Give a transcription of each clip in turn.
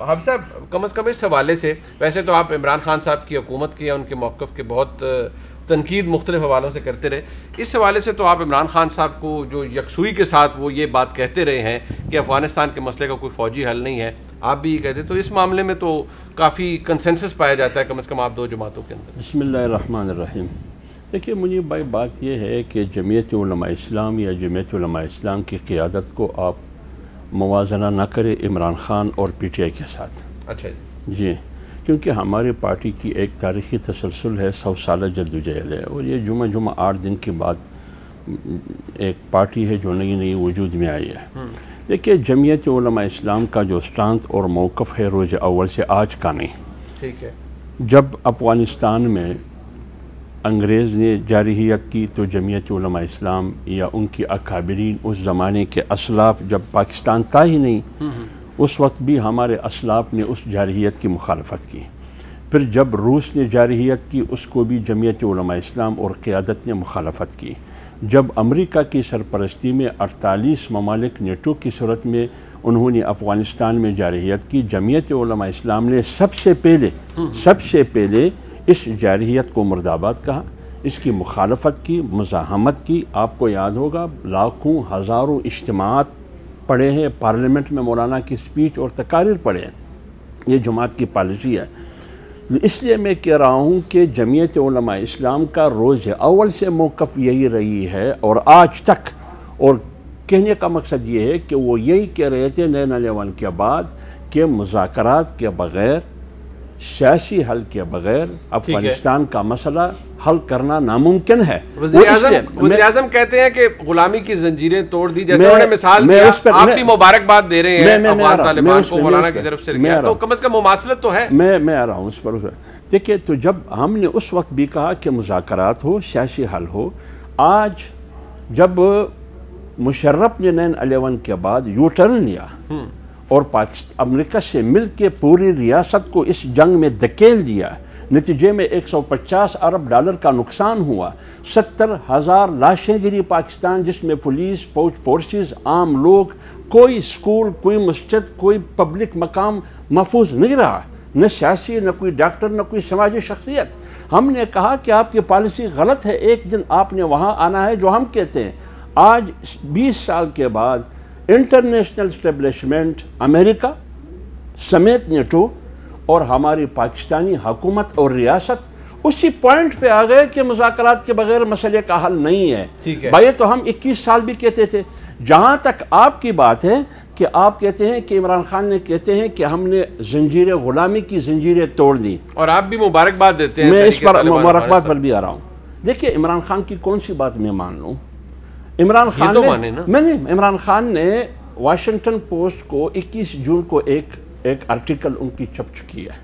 حافظ صاحب کم از کم اس حوالے سے ویسے تو آپ عمران خان صاحب کی حکومت کی یا ان کے موقف کے بہت تنقید مختلف حوالوں سے کرتے رہے، اس حوالے سے تو آپ عمران خان صاحب کو جو یکسوئی کے ساتھ وہ یہ بات کہتے رہے ہیں کہ افغانستان کے مسئلے کا کوئی فوجی حل نہیں ہے، آپ بھی یہ کہتے، تو اس معاملے میں تو کافی کنسنسس پایا جاتا ہے کم از کم آپ دو جماعتوں کے اندر۔ بسم اللہ الرحمن الرحیم۔ دیکھیے منیر بھائی، بات یہ ہے کہ جمعیت علماء اسلام یا جمعیت علماء اسلام کی قیادت کو آپ موازنہ نہ کرے عمران خان اور پی ٹی آئی کے ساتھ۔ اچھا جی، کیونکہ ہماری پارٹی کی ایک تاریخی تسلسل ہے، 100 سالہ جدوجہد ہے، اور یہ جمعہ 8 دن کے بعد ایک پارٹی ہے جو نئی وجود میں آئی ہے۔ دیکھیے جمعیت علماء اسلام کا جو سٹانس اور موقف ہے روز اول سے آج کا نہیں۔ ٹھیک ہے۔ جب افغانستان میں انگریز نے جارحیت کی تو جمعیت علماء اسلام یا ان کی اکابرین، اس زمانے کے اسلاف، جب پاکستان تھا ہی نہیں اس وقت بھی ہمارے اسلاف نے اس جارحیت کی مخالفت کی۔ پھر جب روس نے جارحیت کی اس کو بھی جمعیت علماء اسلام اور قیادت نے مخالفت کی۔ جب امریکہ کی سرپرستی میں 48 ممالک نیٹو کی صورت میں انہوں نے افغانستان میں جارحیت کی، جمعیت علماء اسلام نے سب سے پہلے اس جارحیت کو مرد آباد کہا، اس کی مخالفت کی، مزاحمت کی۔ آپ کو یاد ہوگا لاکھوں ہزاروں اجتماعات پڑھے ہیں، پارلیمنٹ میں مولانا کی سپیچ اور تقاریر پڑھے ہیں۔ یہ جماعت کی پالیسی ہے۔ اس لیے میں کہہ رہا ہوں کہ جمعیت علماء اسلام کا روز اول سے موقف یہی رہی ہے اور آج تک، اور کہنے کا مقصد یہ ہے کہ وہ یہی کہہ رہے تھے 9/11 کے بعد کہ مذاکرات کے بغیر، سیاسی حل کے بغیر افغانستان کا مسئلہ حل کرنا ناممکن ہے۔ وزیر اعظم کہتے ہیں کہ غلامی کی زنجیریں توڑ دی، جیسے انہوں نے مثال دیا، آپ بھی مبارکباد دے رہے ہیں افغان طالبان کو، مولانا کی طرف سے کیا، تو کم از کم مماثلت تو ہے۔ میں آ رہا ہوں اس پر۔ دیکھیں تو جب ہم نے اس وقت بھی کہا کہ مذاکرات ہو، سیاسی حل ہو، آج جب مشرف نے 9/11 کے بعد یو ٹرن لیا اور امریکہ سے مل کے پوری ریاست کو اس جنگ میں دھکیل دیا، نتیجے میں $150 ارب کا نقصان ہوا، 70,000 لاشیں گری پاکستان، جس میں پولیس، فورسز، عام لوگ، کوئی سکول، کوئی مسجد، کوئی پبلک مقام محفوظ نہیں رہا، نہ سیاسی، نہ کوئی ڈاکٹر، نہ کوئی سماجی شخصیت۔ ہم نے کہا کہ آپ کی پالیسی غلط ہے، ایک دن آپ نے وہاں آنا ہے جو ہم کہتے ہیں۔ آج 20 سال کے بعد انٹرنیشنل اسٹیبلشمنٹ، امریکہ سمیت نیٹو اور ہماری پاکستانی حکومت اور ریاست اسی پوائنٹ پہ آ گئے کہ مذاکرات کے بغیر مسئلے کا حل نہیں ہے۔ بھائی تو ہم 21 سال بھی کہتے تھے۔ جہاں تک آپ کی بات ہے کہ آپ کہتے ہیں کہ عمران خان نے کہتے ہیں کہ ہم نے زنجیر غلامی کی زنجیریں توڑ دی، اور آپ بھی مبارکباد دیتے ہیں۔ میں اس پر مبارکباد پر بھی آ رہا ہوں۔ دیکھیے عمران خان کی کون سی بات میں مان لوں؟ عمران خان نے واشنگٹن پوسٹ کو 21 جون کو ایک آرٹیکل ان کی چھپ چکی ہے۔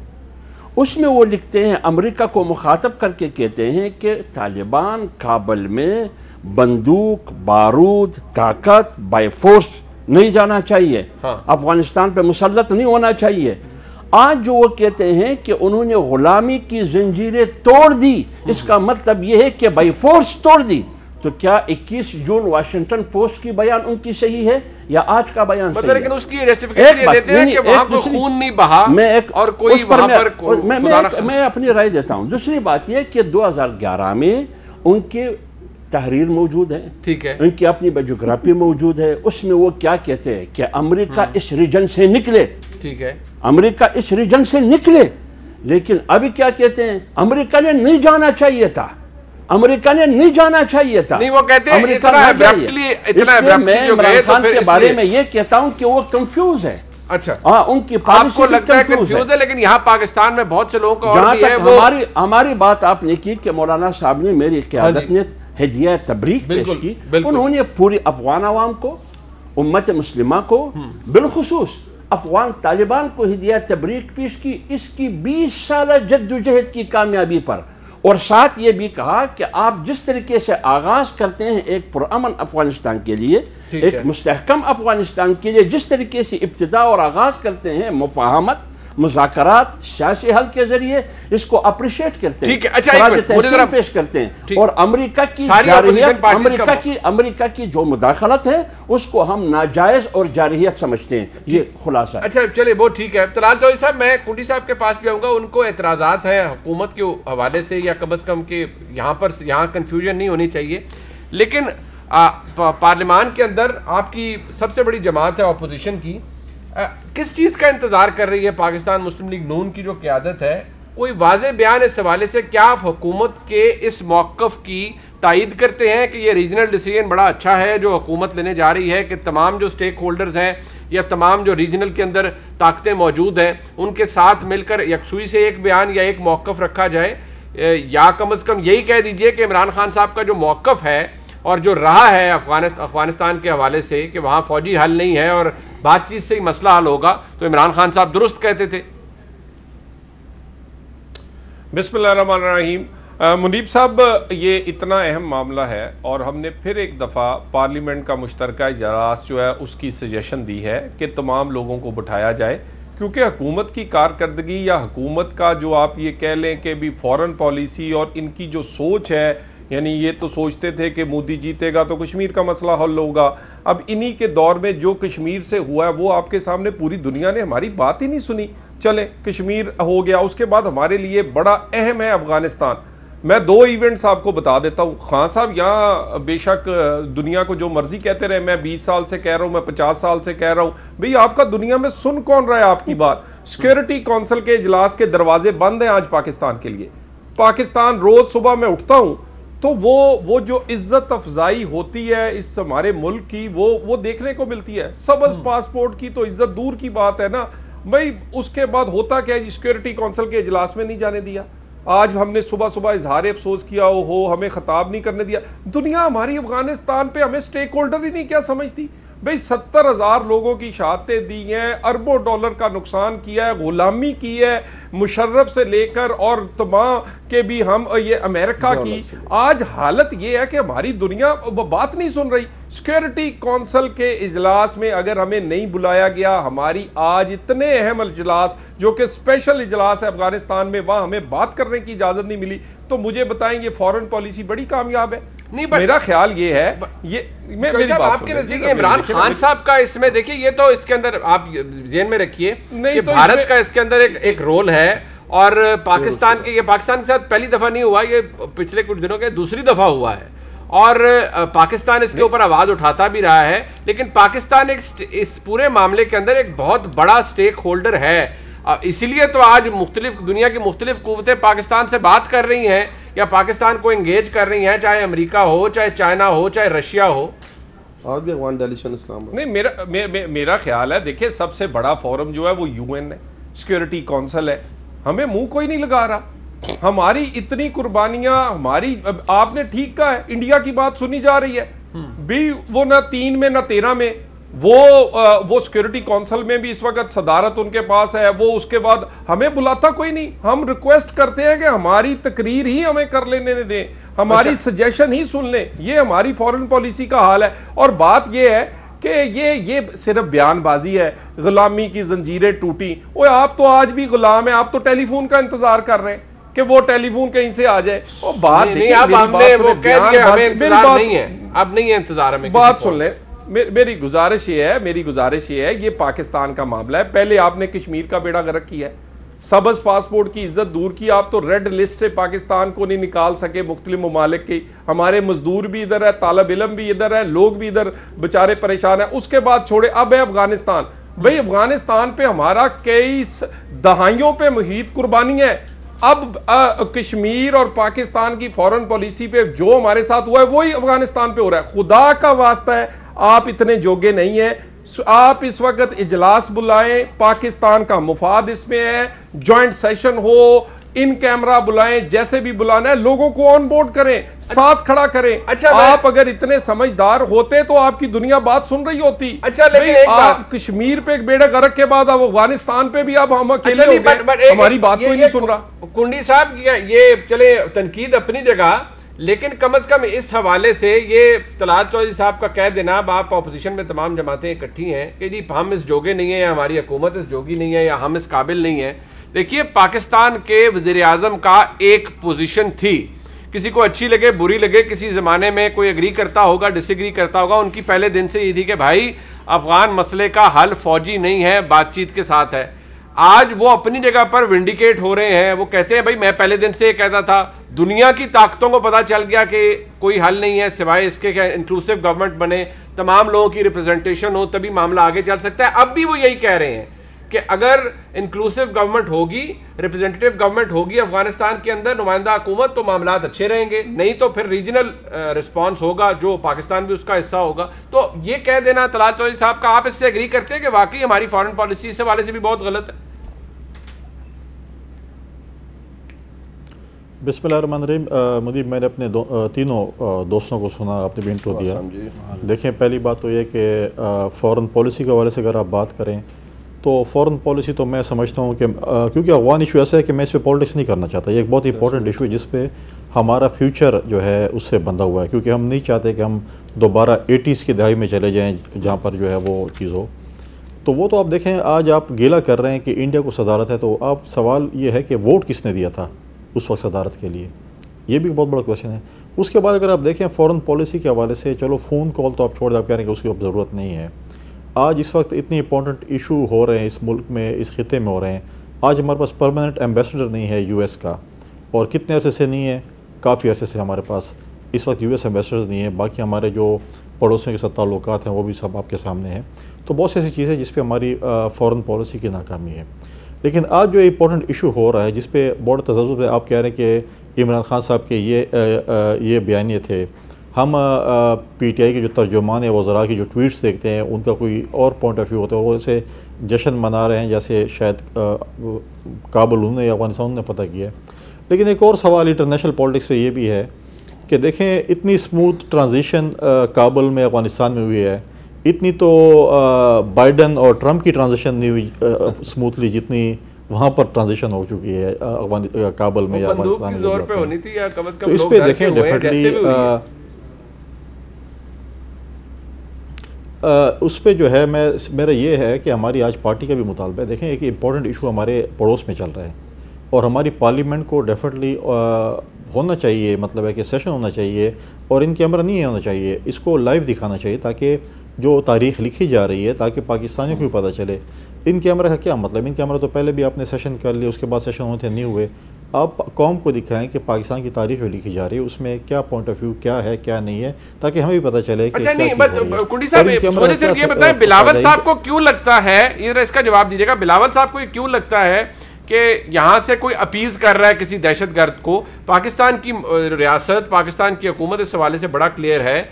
اس میں وہ لکھتے ہیں، امریکہ کو مخاطب کر کے کہتے ہیں کہ طالبان کابل میں بندوق، بارود، طاقت، بائی فورس نہیں جانا چاہیے، افغانستان پہ مسلط نہیں ہونا چاہیے۔ آج جو وہ کہتے ہیں کہ انہوں نے غلامی کی زنجیریں توڑ دی، اس کا مطلب یہ ہے کہ بائی فورس توڑ دی۔ تو کیا 21 جون واشنگٹن پوسٹ کی بیان ان کی صحیح ہے یا آج کا بیان صحیح ہے؟ لیکن اس کی جسٹیفیکیشن یہ دیتے ہیں کہ وہاں کوئی خون نہیں بہا اور کوئی وہاں پر میں اپنی رائے دیتا ہوں۔ دوسری بات یہ کہ 2011 میں ان کی تحریر موجود ہے، ٹھیک ہے، ان کی اپنی بایوگرافی موجود ہے۔ اس میں وہ کیا کہتے ہیں کہ امریکہ اس ریجن سے نکلے، ٹھیک ہے، امریکہ اس ریجن سے نکلے، لیکن ابھی کیا کہتے ہیں؟ امریکہ نے نہیں جانا چاہیے تھا، امریکہ نے نہیں جانا چاہیے تھا۔ نہیں، وہ کہتے ہیں میں عمران خان کے بارے میں یہ کہتا ہوں کہ وہ کنفیوز ہے۔ اچھا، ان کی پالیسی لگتا ہے کنفیوز ہے، لیکن یہاں پاکستان میں بہت سے لوگوں کا اور بھی ہے۔ ہماری بات آپ نے کی کہ مولانا صاحب نے میری قیادت نے ہدیہ تبریک پیش کی، انہوں نے پوری افغان عوام کو، امت مسلمہ کو، بالخصوص افغان طالبان کو ہدیہ تبریک پیش کی، اس کی 20 سالہ جدوجہد کی کامیابی پر، اور ساتھ یہ بھی کہا کہ آپ جس طریقے سے آغاز کرتے ہیں ایک پرامن افغانستان کے لیے، ایک مستحکم افغانستان کے لیے، جس طریقے سے ابتدا اور آغاز کرتے ہیں مفاہمت، مذاکرات سیاسی حل کے ذریعے اس کو اپریشیٹ کرتے ہیں، اچھا پیش کرتے ہیں، اور امریکہ کی جارحیت، امریکہ کی جو مداخلت ہے اس کو ہم ناجائز اور جارحیت سمجھتے ہیں، یہ خلاصہ ہے۔ اچھا چلے وہ ٹھیک ہے۔ طلال چودھری صاحب، میں کنڈی صاحب کے پاس بھی آؤں گا، ان کو اعتراضات ہیں حکومت کے حوالے سے، یا کم از کم کہ یہاں کنفیوژن نہیں ہونی چاہیے، لیکن پارلیمان کے اندر آپ کی سب سے بڑی جماعت ہے اپوزیشن کی، کس چیز کا انتظار کر رہی ہے پاکستان مسلم لیگ نون کی جو قیادت ہے؟ کوئی واضح بیان اس حوالے سے، کیا آپ حکومت کے اس موقف کی تائید کرتے ہیں کہ یہ ریجنل ڈیسیژن بڑا اچھا ہے جو حکومت لینے جا رہی ہے، کہ تمام جو سٹیک ہولڈرز ہیں یا تمام جو ریجنل کے اندر طاقتیں موجود ہیں ان کے ساتھ مل کر یکسوئی سے ایک بیان یا ایک موقف رکھا جائے، یا کم از کم یہی کہہ دیجئے کہ عمران خان صاحب کا جو موقف ہے اور جو رہا ہے افغانستان کے حوالے سے کہ وہاں فوجی حل نہیں ہے اور بات چیت سے ہی مسئلہ حل ہوگا، تو عمران خان صاحب درست کہتے تھے؟ بسم اللہ الرحمن الرحیم۔ منیب صاحب، یہ اتنا اہم معاملہ ہے اور ہم نے پھر ایک دفعہ پارلیمنٹ کا مشترکہ اجلاس جو ہے اس کی سجیشن دی ہے کہ تمام لوگوں کو بٹھایا جائے، کیونکہ حکومت کی کارکردگی یا حکومت کا جو آپ یہ کہہ لیں کہ بھی فورن پالیسی اور ان کی جو سوچ ہے، یعنی یہ تو سوچتے تھے کہ مودی جیتے گا تو کشمیر کا مسئلہ حل ہوگا، اب انہی کے دور میں جو کشمیر سے ہوا ہے وہ آپ کے سامنے پوری دنیا نے ہماری بات ہی نہیں سنی۔ چلیں کشمیر ہو گیا، اس کے بعد ہمارے لیے بڑا اہم ہے افغانستان۔ میں 2 ایونٹس آپ کو بتا دیتا ہوں۔ خان صاحب یہاں بے شک دنیا کو جو مرضی کہتے رہے، میں 20 سال سے کہہ رہا ہوں، میں 50 سال سے کہہ رہا ہوں، بھئی آپ کا دنیا میں سن کون رہا ہے آپ کی بات؟ سیکیورٹی کونسل کے اجلاس کے دروازے بند ہیں آج پاکستان کے لیے۔ پاکستان روز صبح میں اٹھتا ہوں تو وہ جو عزت افزائی ہوتی ہے اس ہمارے ملک کی وہ دیکھنے کو ملتی ہے۔ سبز پاسپورٹ کی تو عزت دور کی بات ہے نا بھئی، اس کے بعد ہوتا کیا ہے؟ سیکیورٹی کونسل کے اجلاس میں نہیں جانے دیا۔ آج ہم نے صبح صبح اظہار افسوس کیا، ہمیں خطاب نہیں کرنے دیا۔ دنیا ہماری افغانستان پہ ہمیں سٹیک ہولڈر ہی نہیں کیا سمجھتی؟ بھئی 70,000 لوگوں کی شہادتیں دی ہیں، اربوں ڈالر کا نقصان کیا ہے، غلامی کی ہے مشرف سے لے کر اور تمام کے بھی ہم یہ امریکہ کی۔ آج حالت یہ ہے کہ ہماری دنیا بات نہیں سن رہی۔ سیکیورٹی کونسل کے اجلاس میں اگر ہمیں نہیں بلایا گیا، ہماری آج اتنے اہم اجلاس جو کہ اسپیشل اجلاس ہے افغانستان میں، وہاں ہمیں بات کرنے کی اجازت نہیں ملی، تو مجھے بتائیں گے فورن پالیسی بڑی کامیاب ہے؟ میرا خیال یہ ہے، آپ کے نزدیک عمران خان صاحب کا اس میں دیکھیے، یہ تو اس کے اندر آپ ذہن میں رکھیے کہ بھارت کا اس کے اندر ایک رول ہے، اور پاکستان کے ساتھ پہلی دفعہ نہیں ہوا، یہ پچھلے کچھ دنوں کے دوسری دفعہ ہوا ہے، اور پاکستان اس کے اوپر آواز اٹھاتا بھی رہا ہے، لیکن پاکستان اس پورے معاملے کے اندر ایک بہت بڑا سٹیک ہولڈر ہے۔ اسی لیے تو آج دنیا کی مختلف قوتیں پاکستان سے بات کر رہی ہیں یا پاکستان کو انگیج کر رہی ہیں، چاہے امریکہ ہو، چاہے چائنا ہو، چاہے رشیا ہو، اور بھی افغان ڈیلیگیشن اسلام آباد۔ نہیں، میرا خیال ہے دیکھیں سب سے بڑا فورم جو ہے وہ UN ہے، سیکیورٹی کونسل ہے، ہمیں منہ کوئی نہیں لگا رہا۔ ہماری اتنی قربانیاں، ہماری آپ نے ٹھیک کہا ہے، انڈیا کی بات سنی جا رہی ہے بھی، وہ نہ 3 میں نہ 13 میں، وہ سیکیورٹی کونسل میں بھی اس وقت صدارت ان کے پاس ہے، وہ اس کے بعد ہمیں بلاتا کوئی نہیں۔ ہم ریکویسٹ کرتے ہیں کہ ہماری تقریر ہی ہمیں کر لینے دیں، ہماری سجیشن ہی سن لیں۔ یہ ہماری فورن پالیسی کا حال ہے، اور بات یہ ہے کہ یہ صرف بیان بازی ہے، غلامی کی زنجیریں ٹوٹی۔ اوہ آپ تو آج بھی غلام ہیں، آپ تو ٹیلی فون کا انتظار کر رہے ہیں کہ وہ ٹیلی فون کہیں سے آ جائے۔ وہ بات نہیں، اب نہیں ہے انتظار، ہمیں بات سن لیں۔ میری گزارش یہ ہے یہ پاکستان کا معاملہ ہے۔ پہلے آپ نے کشمیر کا بیڑا غرق کیا ہے، سبز پاسپورٹ کی عزت دور کی، آپ تو ریڈ لسٹ سے پاکستان کو نہیں نکال سکے مختلف ممالک کی۔ ہمارے مزدور بھی ادھر ہے، طالب علم بھی ادھر ہے، لوگ بھی ادھر بچارے پریشان ہیں۔ اس کے بعد چھوڑے، اب ہے افغانستان۔ بھئی افغانستان پہ ہمارا کئی دہائیوں پہ محیط قربانی ہے۔ اب کشمیر اور پاکستان کی فورن پالیسی پہ جو ہمارے ساتھ ہوا ہے وہی افغانستان پہ ہو رہا ہے۔ خدا کا واسطہ ہے، آپ اتنے جوگے نہیں ہیں، آپ اس وقت اجلاس بلائیں، پاکستان کا مفاد اس میں ہے، جوائنٹ سیشن ہو، ان کیمرہ بلائیں، جیسے بھی بلانا ہے، لوگوں کو آن بورڈ کریں، ساتھ کھڑا کریں۔ آپ اگر اتنے سمجھدار ہوتے تو آپ کی دنیا بات سن رہی ہوتی۔ آپ کشمیر پہ ایک بیڑے غرق کے بعد اب افغانستان پہ بھی اب ہم اکیلے ہو گئے، ہماری بات کوئی نہیں سن رہا۔ کنڈی صاحب، یہ چلے تنقید اپنی جگہ، لیکن کم از کم اس حوالے سے یہ طلعت چودھری صاحب کا کہہ دینا، اب آپ اپوزیشن میں تمام جماعتیں اکٹھی ہیں کہ جی ہم اس جوگے نہیں ہیں، یا ہماری حکومت اس جوگی نہیں ہے، یا ہم اس قابل نہیں ہیں. دیکھیے پاکستان کے وزیر اعظم کا ایک پوزیشن تھی، کسی کو اچھی لگے بری لگے، کسی زمانے میں کوئی اگری کرتا ہوگا ڈس ایگری کرتا ہوگا، ان کی پہلے دن سے یہ تھی کہ بھائی افغان مسئلے کا حل فوجی نہیں ہے، بات چیت کے ساتھ ہے. آج وہ اپنی جگہ پر ونڈیکیٹ ہو رہے ہیں، وہ کہتے ہیں بھائی میں پہلے دن سے یہ کہتا تھا، دنیا کی طاقتوں کو پتہ چل گیا کہ کوئی حل نہیں ہے سوائے اس کے کہ انکلوسیو گورنمنٹ بنے، تمام لوگوں کی ریپرزنٹیشن ہو، تبھی معاملہ آگے چل سکتا ہے. اب بھی وہ یہی کہہ رہے ہیں کہ اگر انکلوسیو گورنمنٹ ہوگی، ریپرزنٹیٹیو گورنمنٹ ہوگی افغانستان کے اندر، نمائندہ حکومت، تو معاملات اچھے رہیں گے، نہیں تو پھر ریجنل رسپانس ہوگا جو پاکستان بھی اس کا حصہ ہوگا. تو یہ کہہ دینا طلعت چودھری صاحب کا، آپ اس سے اگری کرتے ہیں کہ واقعی ہماری فارن پالیسی اس حوالے سے بھی بہت غلط ہے؟ بسم اللہ الرحمن الرحیم. مدیب میں نے اپنے تینوں دوستوں کو سنا، آپ نے بھی انٹرو دیا. دیکھیں پہلی بات تو یہ کہ فورن پالیسی کے حوالے سے اگر آپ بات کریں تو فورن پالیسی تو میں سمجھتا ہوں کہ کیونکہ افغان ایشو ایسا ہے کہ میں اس پہ پالیٹکس نہیں کرنا چاہتا. یہ ایک بہت امپورٹنٹ ایشو ہے جس پہ ہمارا فیوچر جو ہے اس سے بندھا ہوا ہے، کیونکہ ہم نہیں چاہتے کہ ہم دوبارہ 80s کی دہائی میں چلے جائیں جہاں پر جو ہے وہ چیز ہو. تو وہ تو آپ دیکھیں آج آپ گیلا کر رہے ہیں کہ انڈیا کو صدارت ہے، تو آپ سوال یہ ہے کہ ووٹ کس نے دیا تھا اس وقت صدارت کے لیے، یہ بھی بہت بڑا کویشچن ہے. اس کے بعد اگر آپ دیکھیں فورن پالیسی کے حوالے سے، چلو فون کال تو آپ چھوڑ دیں، آپ کہہ رہے ہیں کہ اس کی اب ضرورت نہیں ہے. آج اس وقت اتنی امپورٹنٹ ایشو ہو رہے ہیں اس ملک میں، اس خطے میں ہو رہے ہیں. آج ہمارے پاس پرماننٹ ایمبیسڈر نہیں ہے یو ایس کا، اور کتنے عرصے سے نہیں ہے؟ کافی عرصے سے ہمارے پاس اس وقت یو ایس ایمبیسڈر نہیں ہے. باقی ہمارے جو پڑوسیوں کے ساتھ تعلقات ہیں وہ بھی سب آپ کے سامنے ہیں. تو بہت سی ایسی چیزیں جس پہ ہماری فورن پالیسی کی ناکامی ہے. لیکن آج جو امپورٹنٹ ایشو ہو رہا ہے جس پہ بڑے تجزب پہ آپ کہہ رہے ہیں کہ عمران خان صاحب کے یہ بیانیے تھے، ہم پی ٹی آئی کے جو ترجمان وزراء کی جو ٹویٹس دیکھتے ہیں ان کا کوئی اور پوائنٹ آف ویو ہوتا ہے، وہ اسے جشن منا رہے ہیں جیسے شاید کابل انہوں نے یا افغانستان نے فتح کیا ہے. لیکن ایک اور سوال انٹرنیشنل پالیٹکس پہ یہ بھی ہے کہ دیکھیں اتنی اسموتھ ٹرانزیشن کابل میں افغانستان میں ہوئی ہے، اتنی تو بائیڈن اور ٹرمپ کی ٹرانزیشن نہیں ہوئی اسموتھلی جتنی وہاں پر ٹرانزیشن ہو چکی ہے کابل میں یا افغانستان میں. تو اس پہ دیکھیں ڈیفینیٹلی اس پہ جو ہے میرا یہ ہے کہ ہماری آج پارٹی کا بھی مطالبہ ہے. دیکھیں ایک امپورٹنٹ ایشو ہمارے پڑوس میں چل رہا ہے اور ہماری پارلیمنٹ کو ڈیفینیٹلی ہونا چاہیے، مطلب ہے کہ سیشن ہونا چاہیے اور ان کیمرہ نہیں ہونا چاہیے، اس کو لائیو دکھانا چاہیے تاکہ جو تاریخ لکھی جا رہی ہے تاکہ پاکستانیوں کو بھی پتہ چلے. ان کیمرہ کا کیا مطلب؟ ان کیمرہ تو پہلے بھی آپ نے سیشن کر لیے، اس کے بعد سیشن ہوتے نہیں ہوئے. آپ قوم کو دکھائیں کہ پاکستان کی تاریخ جو لکھی جا رہی ہے اس میں کیا پوائنٹ آف ویو کیا ہے کیا نہیں ہے، تاکہ ہمیں بھی پتہ چلے کہ کیا چیز ہو رہی ہے. کنڈی صاحب یہ بتائیں بلاول صاحب کو کیوں لگتا ہے، اس کا جواب دیجیے گا، بلاول صاحب کو یہ کیوں لگتا ہے کہ یہاں سے کوئی اپیز کر رہا ہے کسی دہشت گرد کو؟ پاکستان کی ریاست، پاکستان کی حکومت اس حوالے سے بڑا کلیئر ہے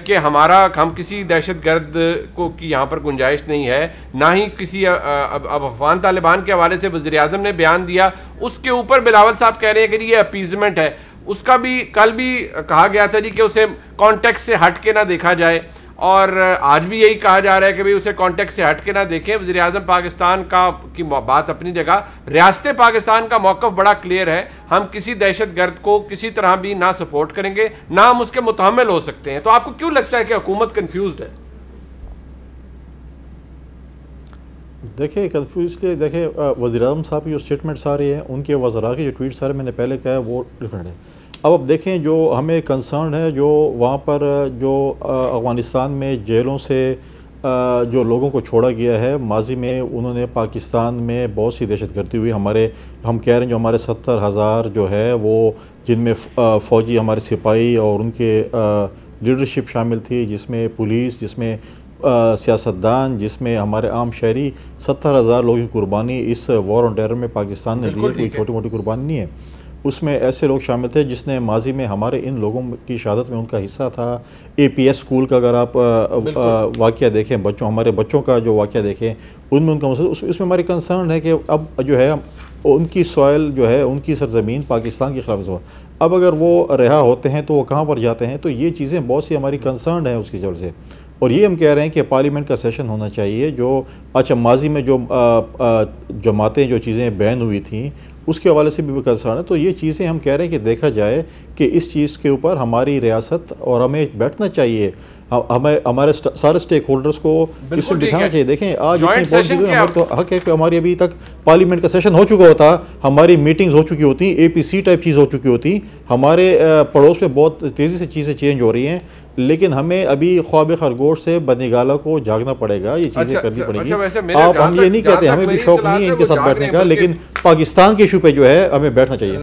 کہ ہم کسی دہشت گرد کو کی یہاں پر گنجائش نہیں ہے، نہ ہی کسی اب افغان طالبان کے حوالے سے وزیر اعظم نے بیان دیا، اس کے اوپر بلاول صاحب کہہ رہے ہیں کہ یہ اپیزمنٹ ہے. اس کا بھی کل بھی کہا گیا تھا جی کہ اسے کانٹیکٹ سے ہٹ کے نہ دیکھا جائے، اور آج بھی یہی کہا جا رہا ہے کہ بھئی اسے کانٹیکٹ سے ہٹ کے نہ دیکھیں. وزیر اعظم پاکستان کی بات اپنی جگہ، ریاست پاکستان کا موقف بڑا کلیئر ہے، ہم کسی دہشت گرد کو کسی طرح بھی نہ سپورٹ کریں گے، نہ ہم اس کے متحمل ہو سکتے ہیں. تو آپ کو کیوں لگتا ہے کہ حکومت کنفیوزڈ ہے؟ دیکھیں کنفیوز اس لیے، دیکھیں وزیر اعظم صاحب کی جو اسٹیٹمنٹس آ رہی ہیں، ان کے وزراء کی جو ٹویٹس آ رہے ہیں، میں نے پہلے کہا ہے وہ ڈفرینٹ ہے. اب دیکھیں جو ہمیں کنسرن ہے، جو وہاں پر جو افغانستان میں جیلوں سے جو لوگوں کو چھوڑا گیا ہے، ماضی میں انہوں نے پاکستان میں بہت سی دہشت گردی ہوئی. ہم کہہ رہے ہیں جو ہمارے 70,000 جو ہے وہ جن میں فوجی ہمارے سپاہی اور ان کے لیڈرشپ شامل تھی، جس میں پولیس، جس میں سیاستدان، جس میں ہمارے عام شہری، 70,000 لوگوں کی قربانی اس وار آن ٹیرر میں پاکستان نے دی ہے. کوئی چھوٹی موٹی قربانی نہیں ہے. اس میں ایسے لوگ شامل تھے جس نے ماضی میں ہمارے ان لوگوں کی شہادت میں ان کا حصہ تھا. اے پی ایس اسکول کا اگر آپ واقعہ دیکھیں، ہمارے بچوں کا جو واقعہ دیکھیں، ان میں ان کا مسئلہ، اس میں ہماری کنسرن ہے کہ اب جو ہے ان کی سوائل جو ہے، ان کی سرزمین پاکستان کے خلاف ہے. اب اگر وہ رہا ہوتے ہیں تو وہ کہاں پر جاتے ہیں؟ تو یہ چیزیں بہت سی ہماری کنسرن ہیں اس کی وجہ سے. اور یہ ہم کہہ رہے ہیں کہ پارلیمنٹ کا سیشن ہونا چاہیے جو اچھا ماضی میں جو جماعتیں جو چیزیں بین ہوئی تھیں اس کے حوالے سے بھی کنسرن ہے. تو یہ چیزیں ہم کہہ رہے ہیں کہ دیکھا جائے کہ اس چیز کے اوپر ہماری ریاست اور ہمیں بیٹھنا چاہیے, ہمیں ہمارے سارے سٹیک ہولڈرز کو اس میں بٹھانا چاہیے. دیکھیں آج اتنی پالیسی ہمارے تو حق ہے کہ ہماری ابھی تک پارلیمنٹ کا سیشن ہو چکا ہوتا, ہماری میٹنگز ہو چکی ہوتی, اے پی سی ٹائپ چیز ہو چکی ہوتی, ہمارے پڑوس میں بہت تیزی سے چیزیں چینج ہو رہی ہیں, لیکن ہمیں ابھی خواب خرگوش سے بنگالہ کو جاگنا پڑے گا, یہ چیزیں کرنی پڑیں گی. آپ ہم یہ نہیں کہتے, ہمیں بھی شوق نہیں ہے ان کے ساتھ بیٹھنے کا, لیکن پاکستان کے ایشو پہ جو ہے ہمیں بیٹھنا چاہیے.